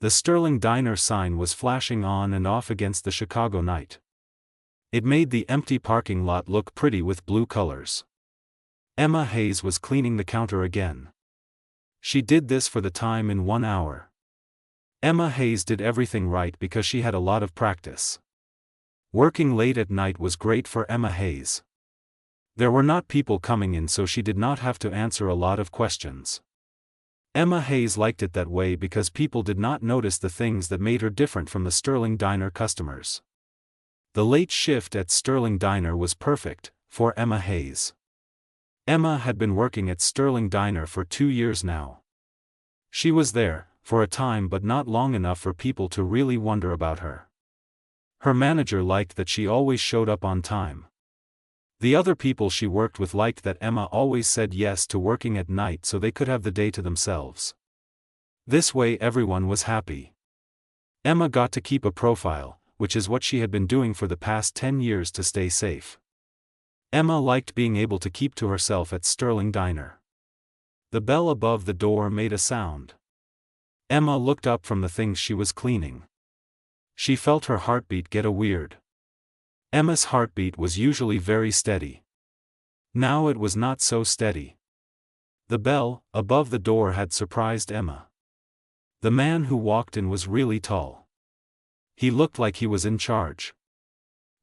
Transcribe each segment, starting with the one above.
The Sterling Diner sign was flashing on and off against the Chicago night. It made the empty parking lot look pretty with blue colors. Emma Hayes was cleaning the counter again. She did this for the time in 1 hour. Emma Hayes did everything right because she had a lot of practice. Working late at night was great for Emma Hayes. There were not people coming in, so she did not have to answer a lot of questions. Emma Hayes liked it that way because people did not notice the things that made her different from the Sterling Diner customers. The late shift at Sterling Diner was perfect for Emma Hayes. Emma had been working at Sterling Diner for 2 years now. She was there for a time, but not long enough for people to really wonder about her. Her manager liked that she always showed up on time. The other people she worked with liked that Emma always said yes to working at night so they could have the day to themselves. This way everyone was happy. Emma got to keep a profile, which is what she had been doing for the past 10 years to stay safe. Emma liked being able to keep to herself at Sterling Diner. The bell above the door made a sound. Emma looked up from the things she was cleaning. She felt her heartbeat get a weird. Emma's heartbeat was usually very steady. Now it was not so steady. The bell above the door had surprised Emma. The man who walked in was really tall. He looked like he was in charge.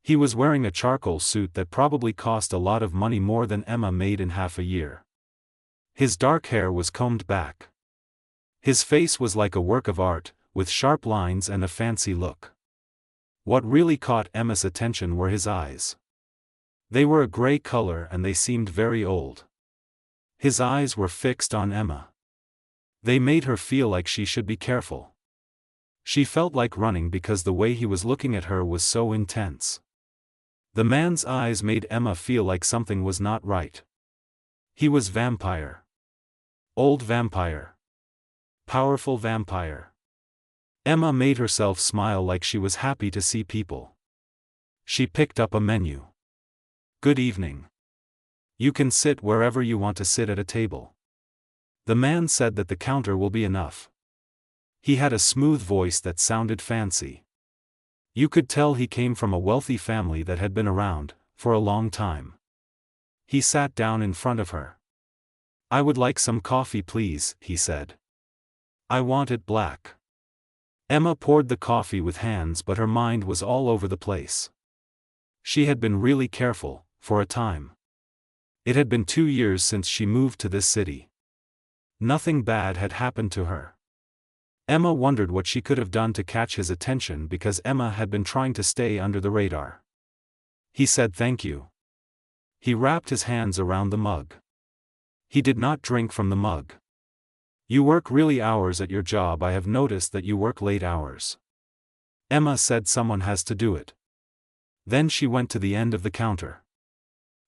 He was wearing a charcoal suit that probably cost a lot of money, more than Emma made in half a year. His dark hair was combed back. His face was like a work of art, with sharp lines and a fancy look. What really caught Emma's attention were his eyes. They were a gray color and they seemed very old. His eyes were fixed on Emma. They made her feel like she should be careful. She felt like running because the way he was looking at her was so intense. The man's eyes made Emma feel like something was not right. He was vampire. Old vampire. Powerful vampire. Emma made herself smile like she was happy to see people. She picked up a menu. "Good evening. You can sit wherever you want to sit at a table." The man said that the counter will be enough. He had a smooth voice that sounded fancy. You could tell he came from a wealthy family that had been around for a long time. He sat down in front of her. "I would like some coffee, please," he said. "I want it black." Emma poured the coffee with hands, but her mind was all over the place. She had been really careful for a time. It had been 2 years since she moved to this city. Nothing bad had happened to her. Emma wondered what she could have done to catch his attention because Emma had been trying to stay under the radar. He said thank you. He wrapped his hands around the mug. He did not drink from the mug. "You work really hours at your job. I have noticed that you work late hours." Emma said someone has to do it. Then she went to the end of the counter.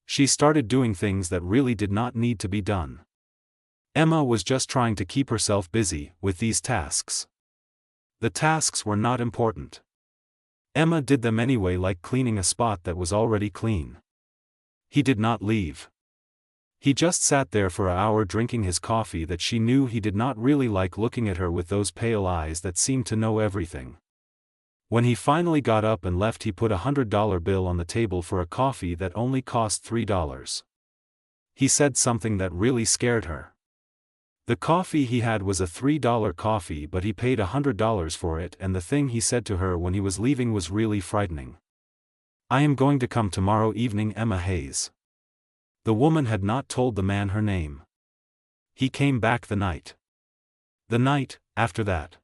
She started doing things that really did not need to be done. Emma was just trying to keep herself busy with these tasks. The tasks were not important. Emma did them anyway, like cleaning a spot that was already clean. He did not leave. He just sat there for an hour drinking his coffee that she knew he did not really like, looking at her with those pale eyes that seemed to know everything. When he finally got up and left, he put a $100 bill on the table for a coffee that only cost $3. He said something that really scared her. The coffee he had was a $3 coffee, but he paid $100 for it, and the thing he said to her when he was leaving was really frightening. "I am going to come tomorrow evening, Emma Hayes." The woman had not told the man her name. He came back the night after that.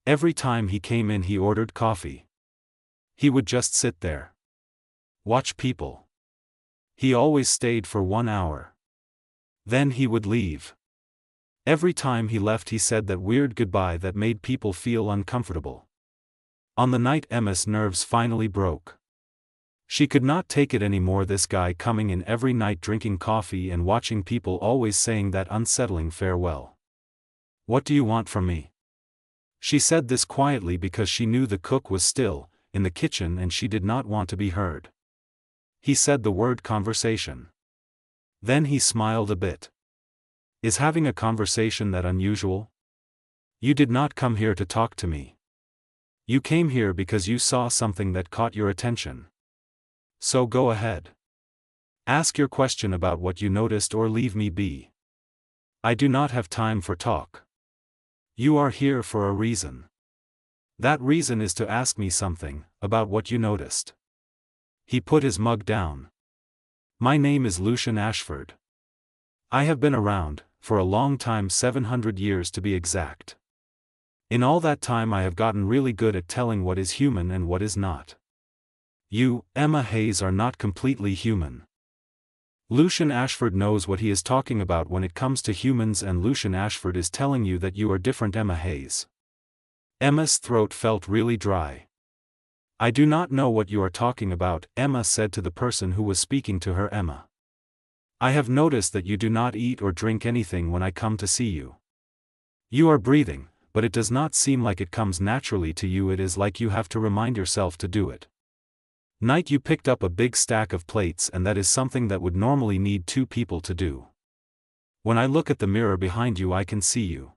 Every time he came in, he ordered coffee. He would just sit there. Watch people. He always stayed for 1 hour. Then he would leave. Every time he left, he said that weird goodbye that made people feel uncomfortable. On the night Emma's nerves finally broke. She could not take it anymore, this guy coming in every night drinking coffee and watching people, always saying that unsettling farewell. "What do you want from me?" She said this quietly because she knew the cook was still in the kitchen and she did not want to be heard. He said the word conversation. Then he smiled a bit. "Is having a conversation that unusual?" You did not come here to talk to me. You came here because you saw something that caught your attention. So go ahead. Ask your question about what you noticed or leave me be. I do not have time for talk. You are here for a reason. That reason is to ask me something, about what you noticed. He put his mug down. My name is Lucian Ashford. I have been around, for a long time, 700 years to be exact. In all that time I have gotten really good at telling what is human and what is not. You, Emma Hayes, are not completely human. Lucian Ashford knows what he is talking about when it comes to humans, and Lucian Ashford is telling you that you are different, Emma Hayes. Emma's throat felt really dry. I do not know what you are talking about, Emma said to the person who was speaking to her. Emma, I have noticed that you do not eat or drink anything when I come to see you. You are breathing, but it does not seem like it comes naturally to you. It is like you have to remind yourself to do it. Night, you picked up a big stack of plates, and that is something that would normally need 2 people to do. When I look at the mirror behind you, I can see you.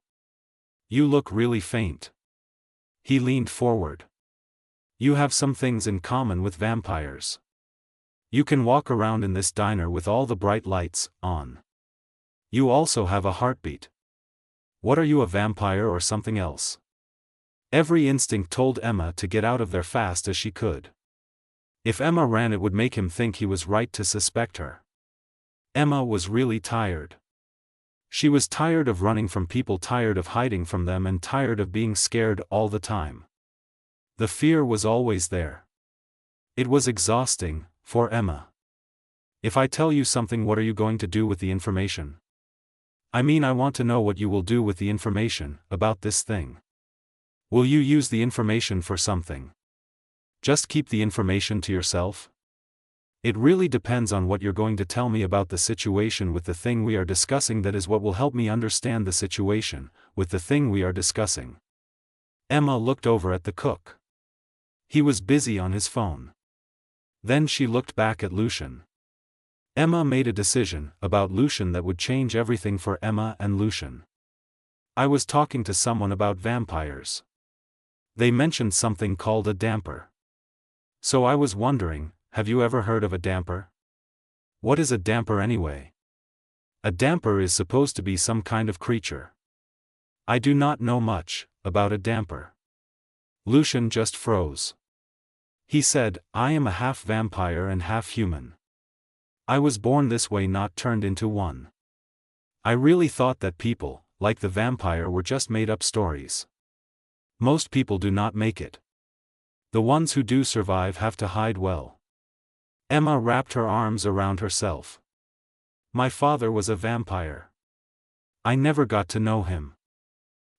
You look really faint. He leaned forward. You have some things in common with vampires. You can walk around in this diner with all the bright lights on. You also have a heartbeat. What are you, a vampire or something else? Every instinct told Emma to get out of there fast as she could. If Emma ran, it would make him think he was right to suspect her. Emma was really tired. She was tired of running from people, tired of hiding from them, and tired of being scared all the time. The fear was always there. It was exhausting, for Emma. If I tell you something, what are you going to do with the information? I mean, I want to know what you will do with the information, about this thing. Will you use the information for something? Just keep the information to yourself? It really depends on what you're going to tell me about the situation with the thing we are discussing. That is what will help me understand the situation, with the thing we are discussing. Emma looked over at the cook. He was busy on his phone. Then she looked back at Lucian. Emma made a decision about Lucian that would change everything for Emma and Lucian. I was talking to someone about vampires. They mentioned something called a damper. So I was wondering, have you ever heard of a damper? What is a damper anyway? A damper is supposed to be some kind of creature. I do not know much about a damper. Lucian just froze. He said, I am a half vampire and half human. I was born this way, not turned into one. I really thought that people, like the vampire, were just made up stories. Most people do not make it. The ones who do survive have to hide well. Emma wrapped her arms around herself. My father was a vampire. I never got to know him.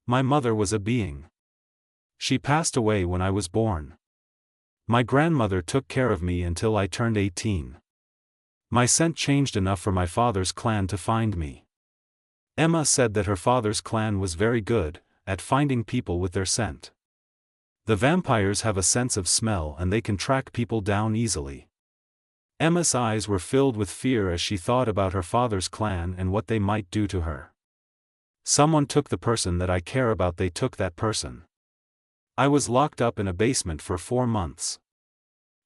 My mother was a being. She passed away when I was born. My grandmother took care of me until I turned 18. My scent changed enough for my father's clan to find me. Emma said that her father's clan was very good at finding people with their scent. The vampires have a sense of smell and they can track people down easily. Emma's eyes were filled with fear as she thought about her father's clan and what they might do to her. Someone took the person that I care about, they took that person. I was locked up in a basement for 4 months.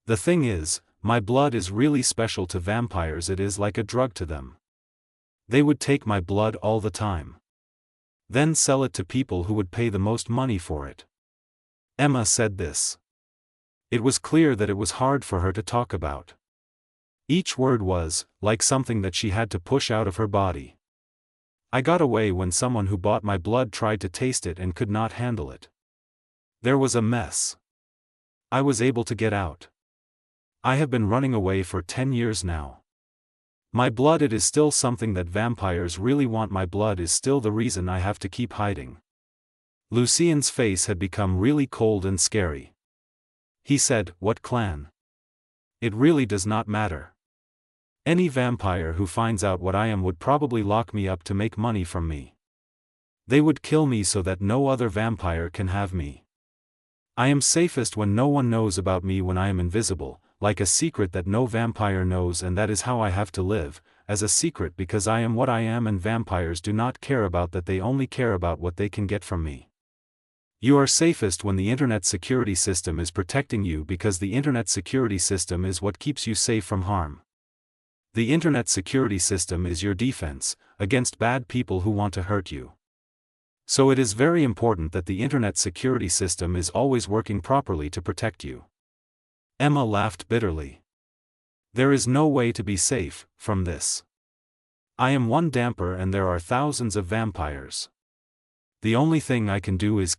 The thing is, my blood is really special to vampires, it is like a drug to them. They would take my blood all the time. Then sell it to people who would pay the most money for it. Emma said this. It was clear that it was hard for her to talk about. Each word was, like something that she had to push out of her body. I got away when someone who bought my blood tried to taste it and could not handle it. There was a mess. I was able to get out. I have been running away for 10 years now. My blood, it is still something that vampires really want. My blood is still the reason I have to keep hiding. Lucian's face had become really cold and scary. He said, what clan? It really does not matter. Any vampire who finds out what I am would probably lock me up to make money from me. They would kill me so that no other vampire can have me. I am safest when no one knows about me, when I am invisible, like a secret that no vampire knows, and that is how I have to live, as a secret, because I am what I am and vampires do not care about that, they only care about what they can get from me. You are safest when the internet security system is protecting you because the internet security system is what keeps you safe from harm. The internet security system is your defense against bad people who want to hurt you. So it is very important that the internet security system is always working properly to protect you. Emma laughed bitterly. There is no way to be safe from this. I am one damper and there are thousands of vampires. The only thing I can do is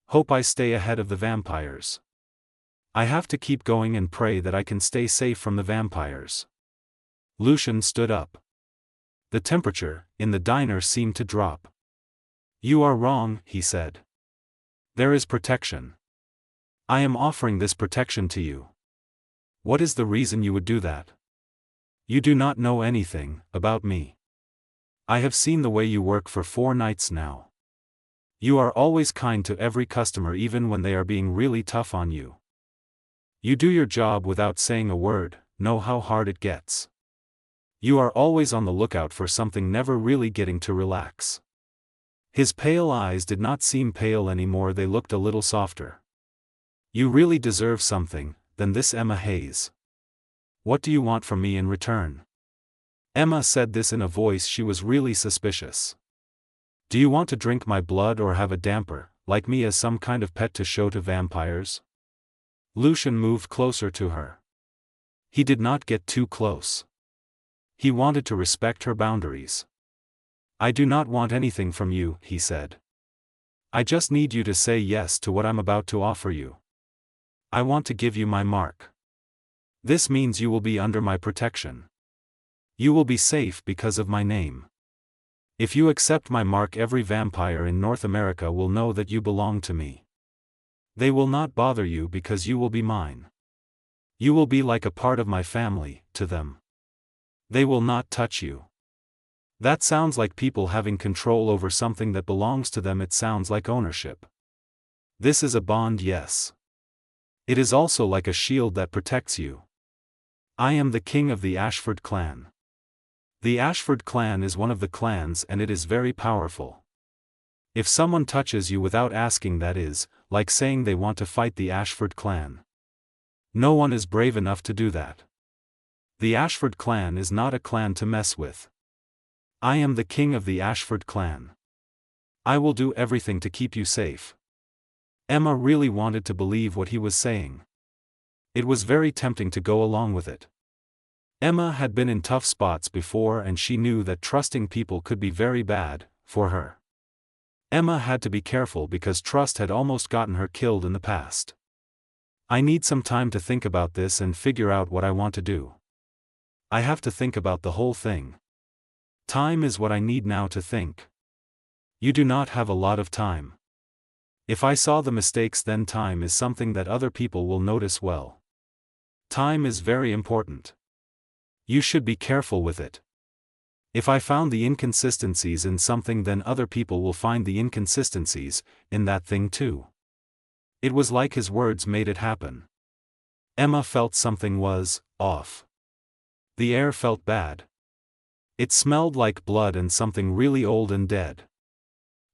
hope I stay ahead of the vampires. I have to keep going and pray that I can stay safe from the vampires. Lucian stood up. The temperature in the diner seemed to drop. You are wrong, he said. There is protection. I am offering this protection to you. What is the reason you would do that? You do not know anything about me. I have seen the way you work for 4 nights now. You are always kind to every customer even when they are being really tough on you. You do your job without saying a word, know how hard it gets. You are always on the lookout for something, never really getting to relax. His pale eyes did not seem pale anymore, they looked a little softer. You really deserve something, than this, Emma Hayes. What do you want from me in return? Emma said this in a voice she was really suspicious. Do you want to drink my blood or have a damper, like me, as some kind of pet to show to vampires? Lucian moved closer to her. He did not get too close. He wanted to respect her boundaries. I do not want anything from you, he said. I just need you to say yes to what I'm about to offer you. I want to give you my mark. This means you will be under my protection. You will be safe because of my name. If you accept my mark, every vampire in North America will know that you belong to me. They will not bother you because you will be mine. You will be like a part of my family, to them. They will not touch you. That sounds like people having control over something that belongs to them. It sounds like ownership. This is a bond, yes. It is also like a shield that protects you. I am the king of the Ashford clan. The Ashford clan is one of the clans and it is very powerful. If someone touches you without asking, that is like saying they want to fight the Ashford clan. No one is brave enough to do that. The Ashford clan is not a clan to mess with. I am the king of the Ashford clan. I will do everything to keep you safe. Emma really wanted to believe what he was saying. It was very tempting to go along with it. Emma had been in tough spots before and she knew that trusting people could be very bad for her. Emma had to be careful because trust had almost gotten her killed in the past. I need some time to think about this and figure out what I want to do. I have to think about the whole thing. Time is what I need now to think. You do not have a lot of time. If I saw the mistakes, then time is something that other people will notice well. Time is very important. You should be careful with it. If I found the inconsistencies in something, then other people will find the inconsistencies in that thing too. It was like his words made it happen. Emma felt something was off. The air felt bad. It smelled like blood and something really old and dead.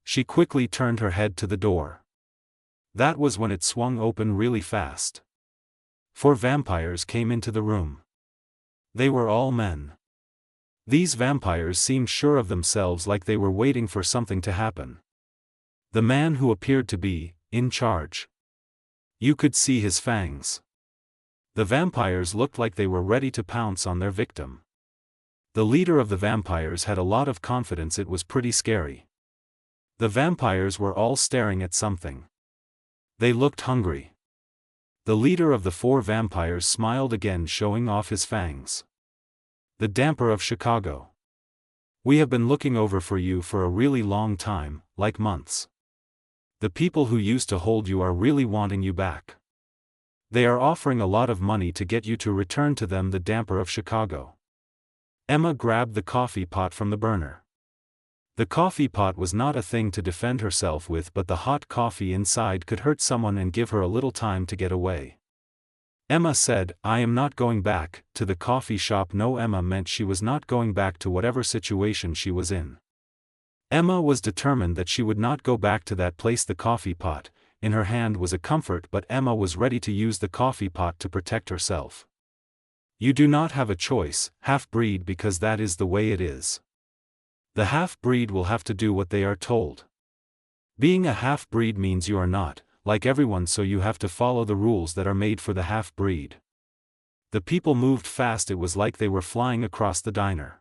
She quickly turned her head to the door. That was when it swung open really fast. 4 vampires came into the room. They were all men. These vampires seemed sure of themselves, like they were waiting for something to happen. The man who appeared to be in charge. You could see his fangs. The vampires looked like they were ready to pounce on their victim. The leader of the vampires had a lot of confidence. It was pretty scary. The vampires were all staring at something. They looked hungry. The leader of the 4 vampires smiled again, showing off his fangs. The damper of Chicago. We have been looking over for you for a really long time, like months. The people who used to hold you are really wanting you back. They are offering a lot of money to get you to return to them, the damper of Chicago. Emma grabbed the coffee pot from the burner. The coffee pot was not a thing to defend herself with, but the hot coffee inside could hurt someone and give her a little time to get away. Emma said, I am not going back to the coffee shop. No, Emma meant she was not going back to whatever situation she was in. Emma was determined that she would not go back to that place. The coffee pot in her hand was a comfort, but Emma was ready to use the coffee pot to protect herself. You do not have a choice, half-breed, because that is the way it is. The half-breed will have to do what they are told. Being a half-breed means you are not like everyone, so you have to follow the rules that are made for the half-breed. The people moved fast. It was like they were flying across the diner.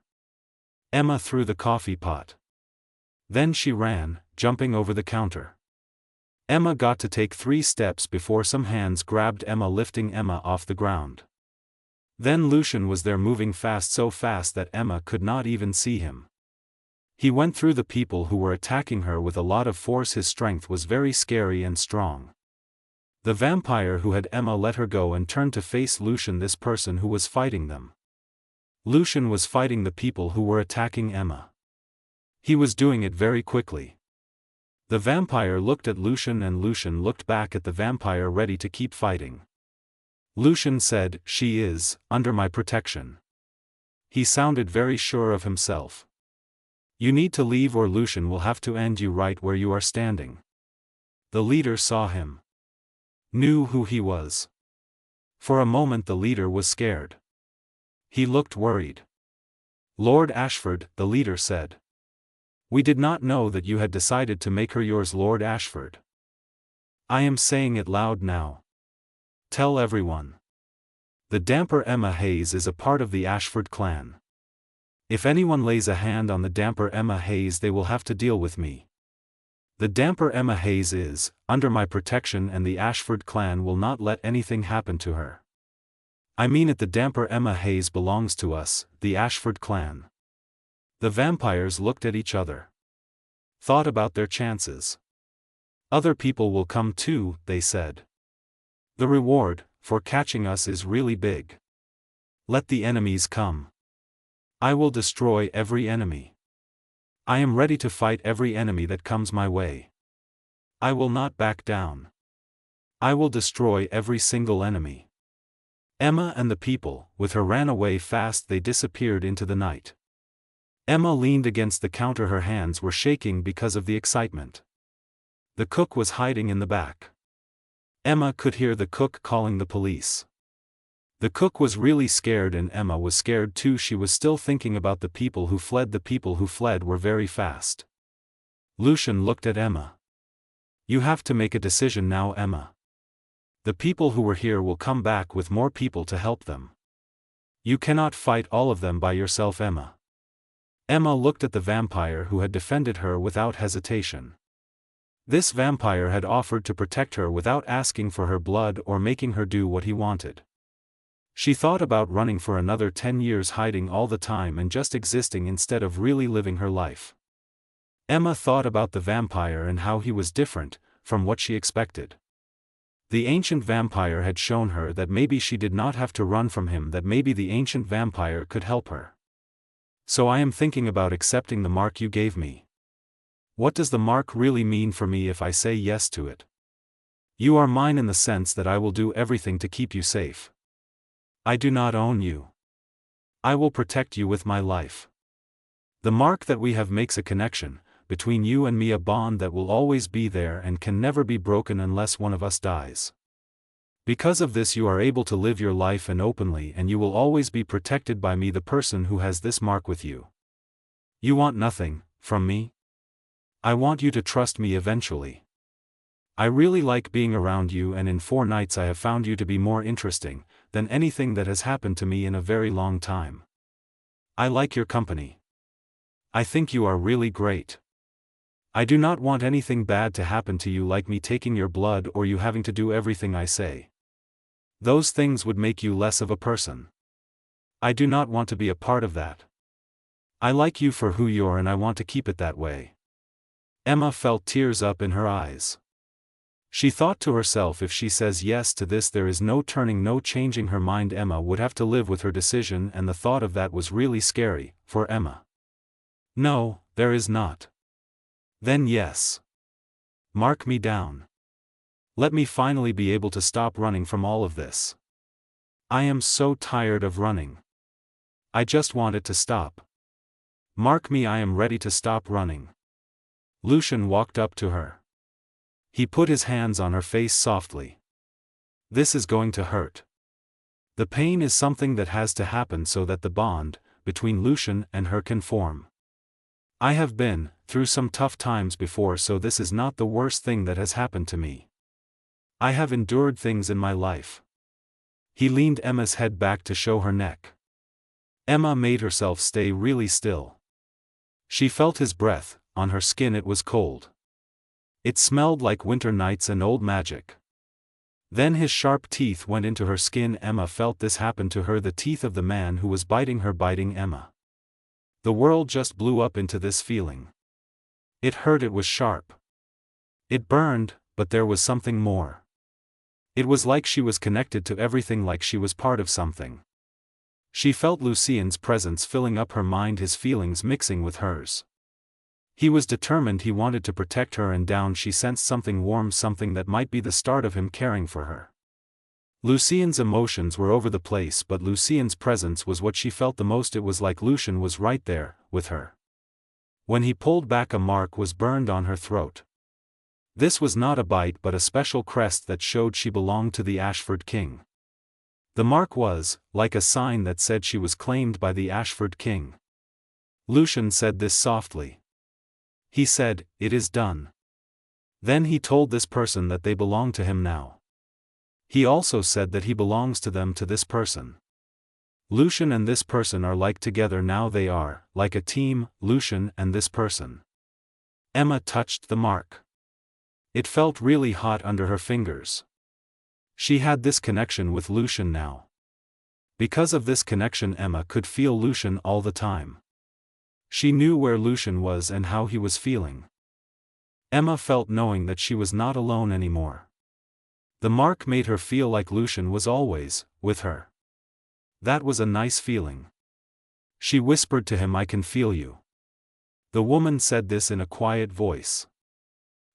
Emma threw the coffee pot. Then she ran, jumping over the counter. Emma got to take 3 steps before some hands grabbed Emma, lifting Emma off the ground. Then Lucian was there, moving fast, so fast that Emma could not even see him. He went through the people who were attacking her with a lot of force. His strength was very scary and strong. The vampire who had Emma let her go and turned to face Lucian, this person who was fighting them. Lucian was fighting the people who were attacking Emma. He was doing it very quickly. The vampire looked at Lucian and Lucian looked back at the vampire, ready to keep fighting. Lucian said, "She is under my protection." He sounded very sure of himself. You need to leave or Lucian will have to end you right where you are standing. The leader saw him. Knew who he was. For a moment the leader was scared. He looked worried. "Lord Ashford," the leader said. "We did not know that you had decided to make her yours, Lord Ashford. I am saying it loud now. Tell everyone. The damper Emma Hayes is a part of the Ashford clan. If anyone lays a hand on the damper Emma Hayes, they will have to deal with me. The damper Emma Hayes is under my protection and the Ashford clan will not let anything happen to her. I mean it, the damper Emma Hayes belongs to us, the Ashford clan." The vampires looked at each other. Thought about their chances. "Other people will come too," they said. "The reward for catching us is really big. Let the enemies come. I will destroy every enemy. I am ready to fight every enemy that comes my way. I will not back down. I will destroy every single enemy." Emma and the people with her ran away fast. They disappeared into the night. Emma leaned against the counter. Her hands were shaking because of the excitement. The cook was hiding in the back. Emma could hear the cook calling the police. The cook was really scared and Emma was scared too. She was still thinking about the people who fled. The people who fled were very fast. Lucian looked at Emma. "You have to make a decision now, Emma. The people who were here will come back with more people to help them. You cannot fight all of them by yourself, Emma." Emma looked at the vampire who had defended her without hesitation. This vampire had offered to protect her without asking for her blood or making her do what he wanted. She thought about running for another 10 years, hiding all the time and just existing instead of really living her life. Emma thought about the vampire and how he was different from what she expected. The ancient vampire had shown her that maybe she did not have to run from him, that maybe the ancient vampire could help her. "So I am thinking about accepting the mark you gave me. What does the mark really mean for me if I say yes to it? You are mine in the sense that I will do everything to keep you safe. I do not own you. I will protect you with my life. The mark that we have makes a connection between you and me, a bond that will always be there and can never be broken unless one of us dies. Because of this you are able to live your life and openly, and you will always be protected by me, the person who has this mark with you. You want nothing from me? I want you to trust me eventually. I really like being around you, and in 4 nights I have found you to be more interesting than anything that has happened to me in a very long time. I like your company. I think you are really great. I do not want anything bad to happen to you, like me taking your blood or you having to do everything I say. Those things would make you less of a person. I do not want to be a part of that. I like you for who you are and I want to keep it that way." Emma felt tears up in her eyes. She thought to herself, if she says yes to this, there is no turning, no changing her mind. Emma would have to live with her decision, and the thought of that was really scary for Emma. "No, there is not." "Then yes. Mark me down. Let me finally be able to stop running from all of this. I am so tired of running. I just want it to stop. Mark me, I am ready to stop running." Lucian walked up to her. He put his hands on her face softly. This is going to hurt. The pain is something that has to happen so that the bond between Lucian and her can form. I have been through some tough times before, so this is not the worst thing that has happened to me. I have endured things in my life. He leaned Emma's head back to show her neck. Emma made herself stay really still. She felt his breath, on her skin. It was cold. It smelled like winter nights and old magic. Then his sharp teeth went into her skin. Emma felt this happen to her, the teeth of the man who was biting her, biting Emma. The world just blew up into this feeling. It hurt, it was sharp. It burned, but there was something more. It was like she was connected to everything, like she was part of something. She felt Lucian's presence filling up her mind, his feelings mixing with hers. He was determined, he wanted to protect her, and down she sensed something warm, something that might be the start of him caring for her. Lucian's emotions were over the place, but Lucian's presence was what she felt the most. It was like Lucian was right there, with her. When he pulled back, a mark was burned on her throat. This was not a bite but a special crest that showed she belonged to the Ashford king. The mark was, like a sign that said she was claimed by the Ashford king. Lucian said this softly. He said, "It is done." Then he told this person that they belong to him now. He also said that he belongs to them, to this person. Lucian and this person are like together now, they are, like a team, Lucian and this person. Emma touched the mark. It felt really hot under her fingers. She had this connection with Lucian now. Because of this connection, Emma could feel Lucian all the time. She knew where Lucian was and how he was feeling. Emma felt knowing that she was not alone anymore. The mark made her feel like Lucian was always with her. That was a nice feeling. She whispered to him, "I can feel you." The woman said this in a quiet voice.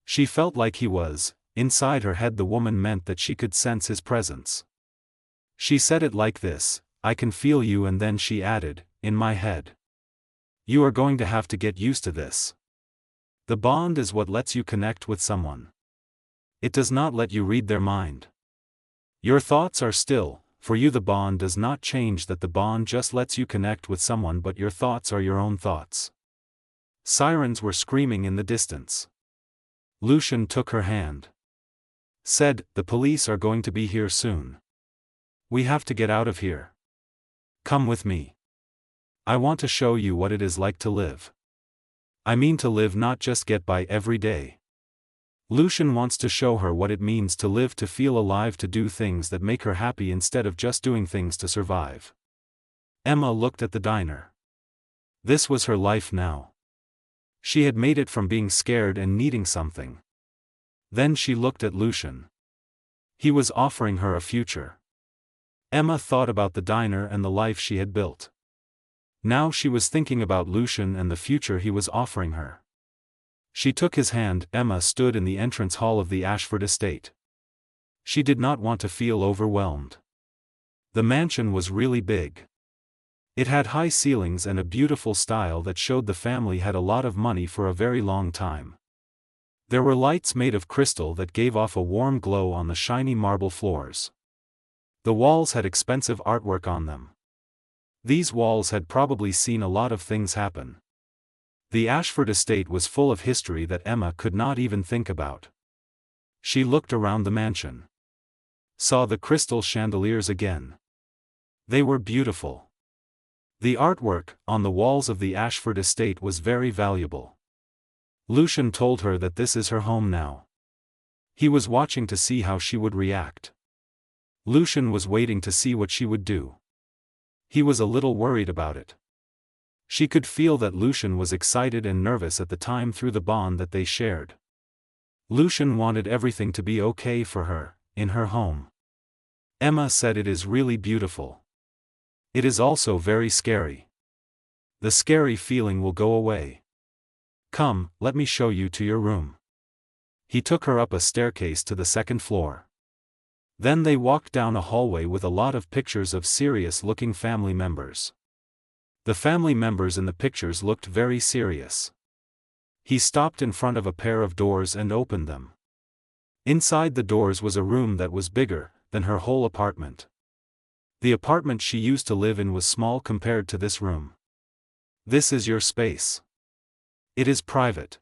She felt like he was inside her head. The woman meant that she could sense his presence. She said it like this, "I can feel you," and then she added, "in my head. You are going to have to get used to this. The bond is what lets you connect with someone. It does not let you read their mind. Your thoughts are still, for you the bond does not change, that the bond just lets you connect with someone, but your thoughts are your own thoughts." Sirens were screaming in the distance. Lucian took her hand. Said, "The police are going to be here soon. We have to get out of here. Come with me. I want to show you what it is like to live. I mean to live, not just get by every day." Lucian wants to show her what it means to live, to feel alive, to do things that make her happy instead of just doing things to survive. Emma looked at the diner. This was her life now. She had made it from being scared and needing something. Then she looked at Lucian. He was offering her a future. Emma thought about the diner and the life she had built. Now she was thinking about Lucian and the future he was offering her. She took his hand. Emma stood in the entrance hall of the Ashford estate. She did not want to feel overwhelmed. The mansion was really big. It had high ceilings and a beautiful style that showed the family had a lot of money for a very long time. There were lights made of crystal that gave off a warm glow on the shiny marble floors. The walls had expensive artwork on them. These walls had probably seen a lot of things happen. The Ashford estate was full of history that Emma could not even think about. She looked around the mansion. Saw the crystal chandeliers again. They were beautiful. The artwork on the walls of the Ashford estate was very valuable. Lucian told her that this is her home now. He was watching to see how she would react. Lucian was waiting to see what she would do. He was a little worried about it. She could feel that Lucian was excited and nervous at the time through the bond that they shared. Lucian wanted everything to be okay for her, in her home. Emma said, "It is really beautiful. It is also very scary. The scary feeling will go away. Come, let me show you to your room." He took her up a staircase to the second floor. Then they walked down a hallway with a lot of pictures of serious-looking family members. The family members in the pictures looked very serious. He stopped in front of a pair of doors and opened them. Inside the doors was a room that was bigger than her whole apartment. The apartment she used to live in was small compared to this room. This is your space. It is private.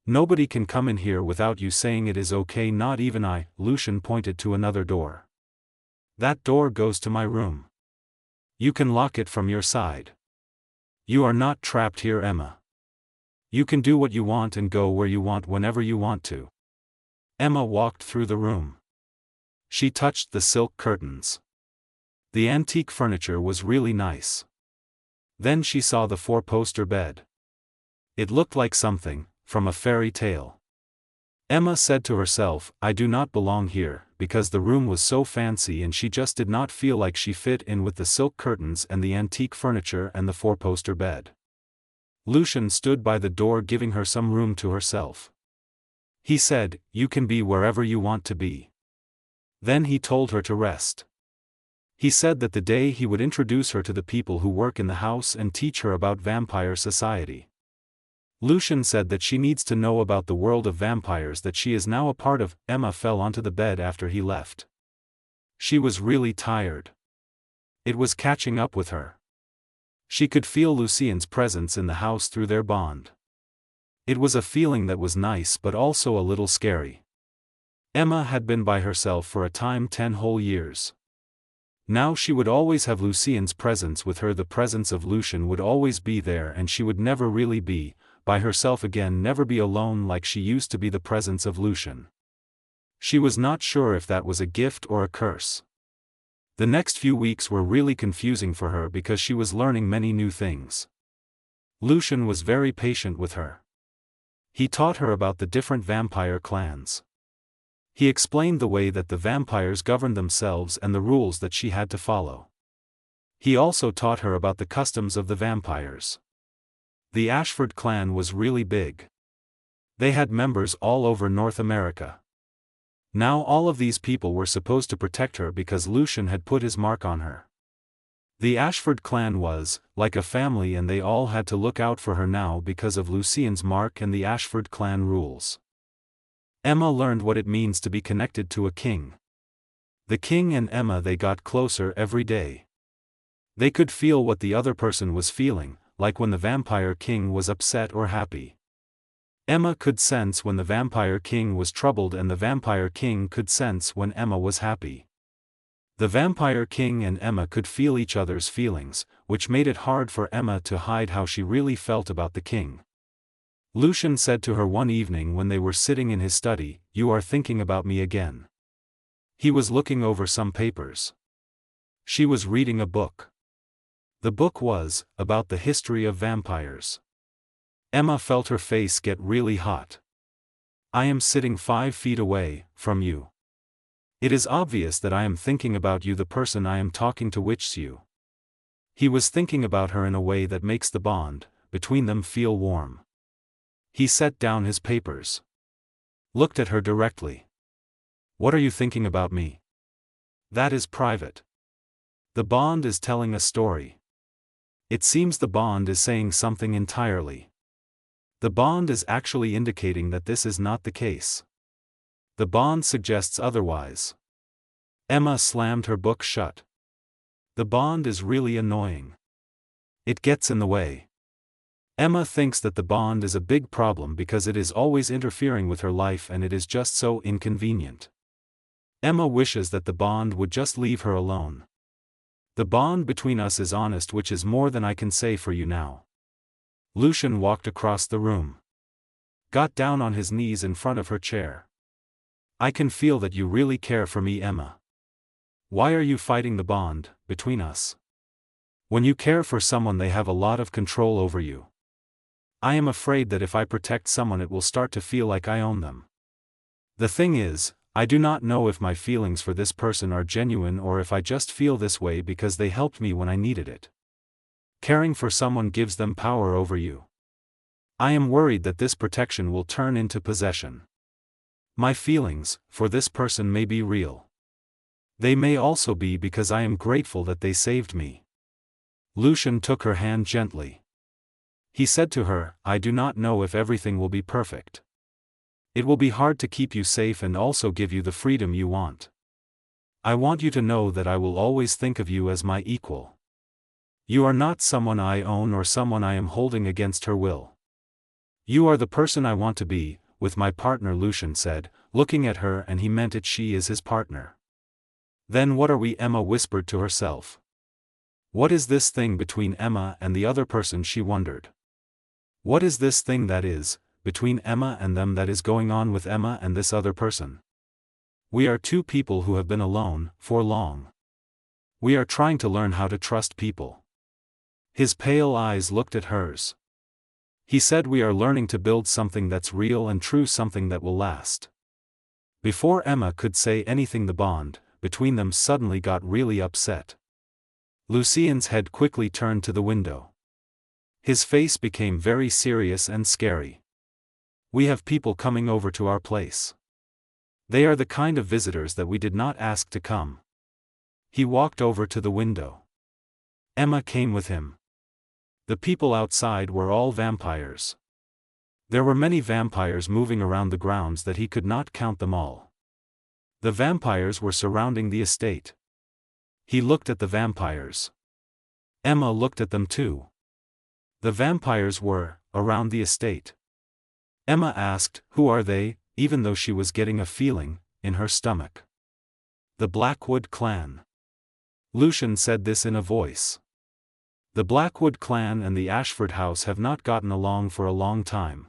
Nobody can come in here without you saying it is okay, not even I. Lucian pointed to another door. That door goes to my room. You can lock it from your side. You are not trapped here, Emma. You can do what you want and go where you want whenever you want to. Emma walked through the room. She touched the silk curtains. The antique furniture was really nice. Then she saw the four-poster bed. It looked like something from a fairy tale. Emma said to herself, I do not belong here, because the room was so fancy and she just did not feel like she fit in with the silk curtains and the antique furniture and the four-poster bed. Lucian stood by the door giving her some room to herself. He said, you can be wherever you want to be. Then he told her to rest. He said that the day he would introduce her to the people who work in the house and teach her about vampire society. Lucian said that she needs to know about the world of vampires that she is now a part of. Emma fell onto the bed after he left. She was really tired. It was catching up with her. She could feel Lucien's presence in the house through their bond. It was a feeling that was nice but also a little scary. Emma had been by herself for a time, 10 whole years. Now she would always have Lucien's presence with her. The presence of Lucian would always be there and she would never really be by herself again, never be alone like she used to be. The presence of Lucian. She was not sure if that was a gift or a curse. The next few weeks were really confusing for her because she was learning many new things. Lucian was very patient with her. He taught her about the different vampire clans. He explained the way that the vampires governed themselves and the rules that she had to follow. He also taught her about the customs of the vampires. The Ashford clan was really big. They had members all over North America. Now all of these people were supposed to protect her because Lucian had put his mark on her. The Ashford clan was like a family and they all had to look out for her now because of Lucien's mark and the Ashford clan rules. Emma learned what it means to be connected to a king. The king and Emma, they got closer every day. They could feel what the other person was feeling, like when the vampire king was upset or happy. Emma could sense when the vampire king was troubled and the vampire king could sense when Emma was happy. The vampire king and Emma could feel each other's feelings, which made it hard for Emma to hide how she really felt about the king. Lucian said to her one evening when they were sitting in his study, "You are thinking about me again." He was looking over some papers. She was reading a book. The book was about the history of vampires. Emma felt her face get really hot. "I am sitting 5 feet away from you. It is obvious that I am thinking about you, the person I am talking to, which you." He was thinking about her in a way that makes the bond between them feel warm. He set down his papers. Looked at her directly. "What are you thinking about me?" "That is private. The bond is telling a story. It seems the bond is saying something entirely. The bond is actually indicating that this is not the case. The bond suggests otherwise." Emma slammed her book shut. The bond is really annoying. It gets in the way. Emma thinks that the bond is a big problem because it is always interfering with her life and it is just so inconvenient. Emma wishes that the bond would just leave her alone. "The bond between us is honest, which is more than I can say for you now." Lucian walked across the room. Got down on his knees in front of her chair. "I can feel that you really care for me, Emma. Why are you fighting the bond between us? When you care for someone, they have a lot of control over you. I am afraid that if I protect someone, it will start to feel like I own them. The thing is, I do not know if my feelings for this person are genuine or if I just feel this way because they helped me when I needed it. Caring for someone gives them power over you. I am worried that this protection will turn into possession. My feelings for this person may be real. They may also be because I am grateful that they saved me." Lucian took her hand gently. He said to her, I do not know if everything will be perfect. It will be hard to keep you safe and also give you the freedom you want. I want you to know that I will always think of you as my equal. You are not someone I own or someone I am holding against her will. You are the person I want to be, with my partner, Lucian said, looking at her, and he meant it. She is his partner. Then what are we? Emma whispered to herself. What is this thing between Emma and the other person? She wondered. What is this thing that is, between Emma and them, that is going on with Emma and this other person? We are two people who have been alone for long. We are trying to learn how to trust people. His pale eyes looked at hers. He said, we are learning to build something that's real and true, something that will last. Before Emma could say anything, the bond between them suddenly got really upset. Lucien's head quickly turned to the window. His face became very serious and scary. We have people coming over to our place. They are the kind of visitors that we did not ask to come. He walked over to the window. Emma came with him. The people outside were all vampires. There were many vampires moving around the grounds that he could not count them all. The vampires were surrounding the estate. He looked at the vampires. Emma looked at them too. The vampires were around the estate. Emma asked, who are they, even though she was getting a feeling in her stomach. The Blackwood clan. Lucian said this in a voice. The Blackwood clan and the Ashford house have not gotten along for a long time.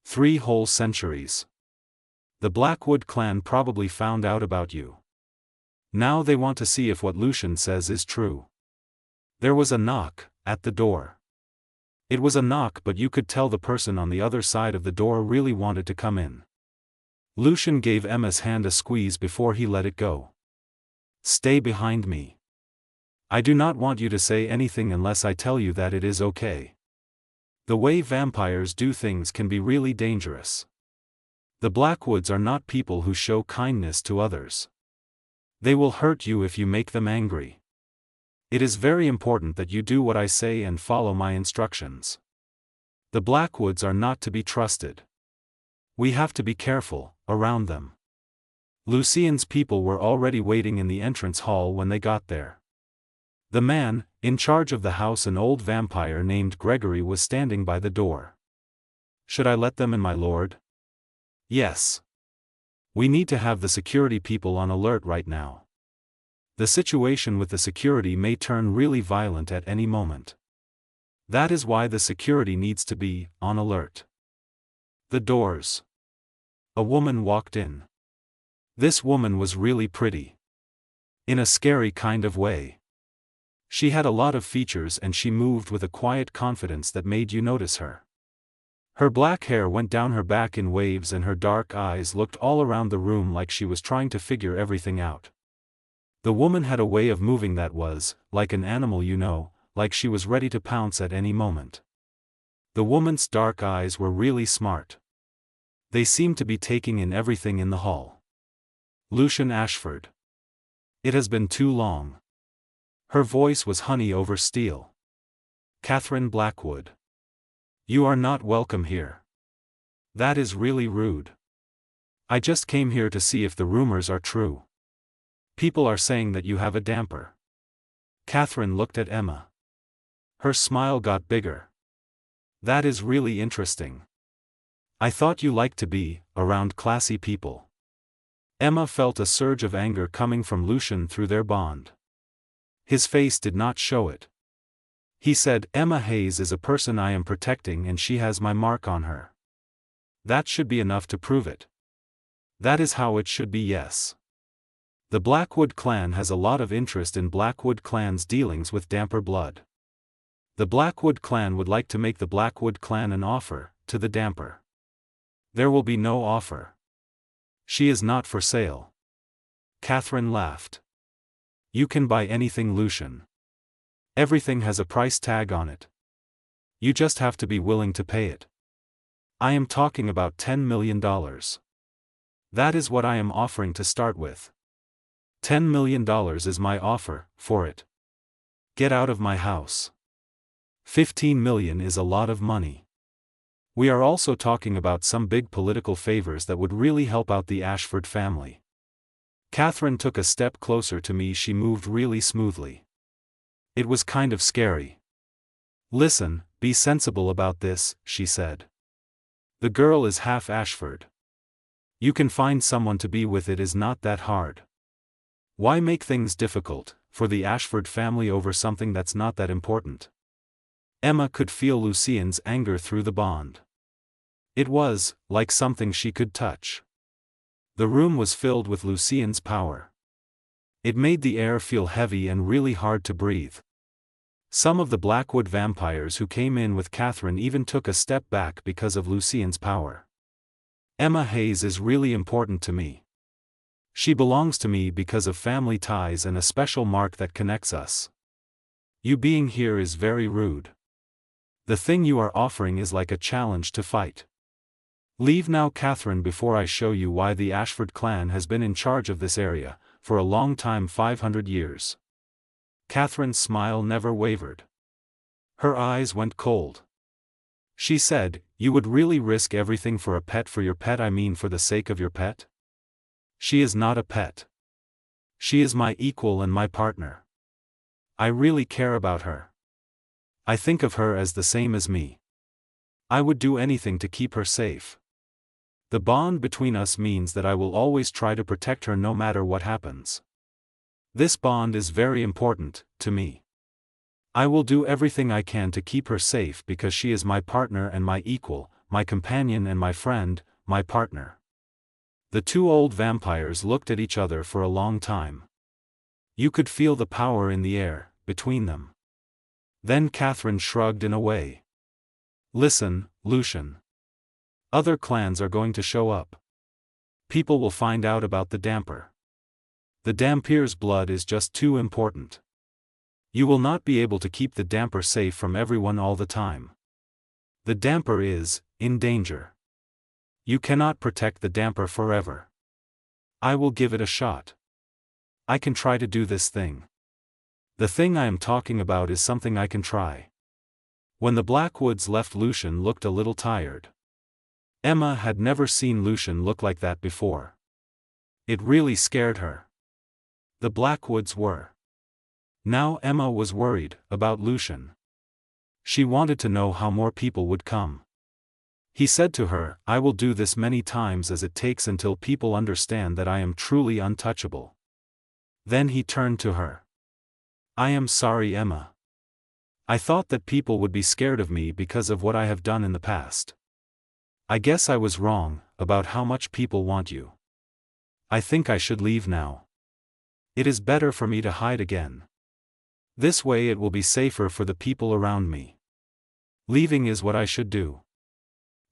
3 whole centuries. The Blackwood clan probably found out about you. Now they want to see if what Lucian says is true. There was a knock at the door. It was a knock, but you could tell the person on the other side of the door really wanted to come in. Lucian gave Emma's hand a squeeze before he let it go. Stay behind me. I do not want you to say anything unless I tell you that it is okay. The way vampires do things can be really dangerous. The Blackwoods are not people who show kindness to others. They will hurt you if you make them angry. It is very important that you do what I say and follow my instructions. The Blackwoods are not to be trusted. We have to be careful around them. Lucien's people were already waiting in the entrance hall when they got there. The man in charge of the house, an old vampire named Gregory, was standing by the door. Should I let them in, my lord? Yes. We need to have the security people on alert right now. The situation with the security may turn really violent at any moment. That is why the security needs to be on alert. The doors. A woman walked in. This woman was really pretty. In a scary kind of way. She had a lot of features and she moved with a quiet confidence that made you notice her. Her black hair went down her back in waves and her dark eyes looked all around the room like she was trying to figure everything out. The woman had a way of moving that was, like an animal, like she was ready to pounce at any moment. The woman's dark eyes were really smart. They seemed to be taking in everything in the hall. Lucian Ashford. It has been too long. Her voice was honey over steel. Catherine Blackwood. You are not welcome here. That is really rude. I just came here to see if the rumors are true. People are saying that you have a damper. Catherine looked at Emma. Her smile got bigger. That is really interesting. I thought you liked to be around classy people. Emma felt a surge of anger coming from Lucian through their bond. His face did not show it. He said, Emma Hayes is a person I am protecting and she has my mark on her. That should be enough to prove it. That is how it should be, yes. The Blackwood clan has a lot of interest in Blackwood clan's dealings with damper blood. The Blackwood clan would like to make the Blackwood clan an offer to the damper. There will be no offer. She is not for sale. Catherine laughed. You can buy anything, Lucian. Everything has a price tag on it. You just have to be willing to pay it. I am talking about $10 million. That is what I am offering to start with. $10 million is my offer for it. Get out of my house. 15 million is a lot of money. We are also talking about some big political favors that would really help out the Ashford family. Catherine took a step closer to me. She moved really smoothly. It was kind of scary. Listen, be sensible about this, she said. The girl is half Ashford. You can find someone to be with. It is not that hard. Why make things difficult for the Ashford family over something that's not that important? Emma could feel Lucien's anger through the bond. It was like something she could touch. The room was filled with Lucien's power. It made the air feel heavy and really hard to breathe. Some of the Blackwood vampires who came in with Catherine even took a step back because of Lucien's power. Emma Hayes is really important to me. She belongs to me because of family ties and a special mark that connects us. You being here is very rude. The thing you are offering is like a challenge to fight. Leave now, Catherine, before I show you why the Ashford clan has been in charge of this area for a long time, 500 years. Catherine's smile never wavered. Her eyes went cold. She said, "You would really risk everything for a pet? For your pet, I mean for the sake of your pet?" She is not a pet. She is my equal and my partner. I really care about her. I think of her as the same as me. I would do anything to keep her safe. The bond between us means that I will always try to protect her no matter what happens. This bond is very important to me. I will do everything I can to keep her safe because she is my partner and my equal, my companion and my friend, my partner. The two old vampires looked at each other for a long time. You could feel the power in the air between them. Then Catherine shrugged in a way. Listen, Lucian. Other clans are going to show up. People will find out about the damper. The Dampier's blood is just too important. You will not be able to keep the damper safe from everyone all the time. The damper is in danger. You cannot protect the damper forever. I will give it a shot. I can try to do this thing. The thing I am talking about is something I can try. When the Blackwoods left, Lucian looked a little tired. Emma had never seen Lucian look like that before. It really scared her. The Blackwoods were. Now Emma was worried about Lucian. She wanted to know how more people would come. He said to her, "I will do this many times as it takes until people understand that I am truly untouchable." Then he turned to her. "I am sorry, Emma. I thought that people would be scared of me because of what I have done in the past. I guess I was wrong about how much people want you. I think I should leave now. It is better for me to hide again. This way it will be safer for the people around me. Leaving is what I should do.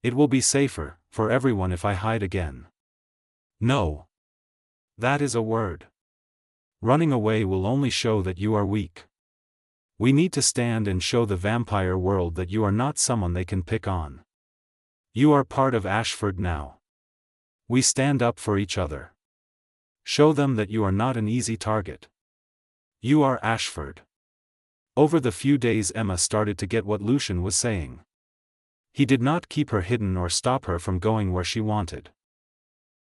It will be safer for everyone if I hide again." No. That is a word. Running away will only show that you are weak. We need to stand and show the vampire world that you are not someone they can pick on. You are part of Ashford now. We stand up for each other. Show them that you are not an easy target. You are Ashford. Over the few days, Emma started to get what Lucian was saying. He did not keep her hidden or stop her from going where she wanted.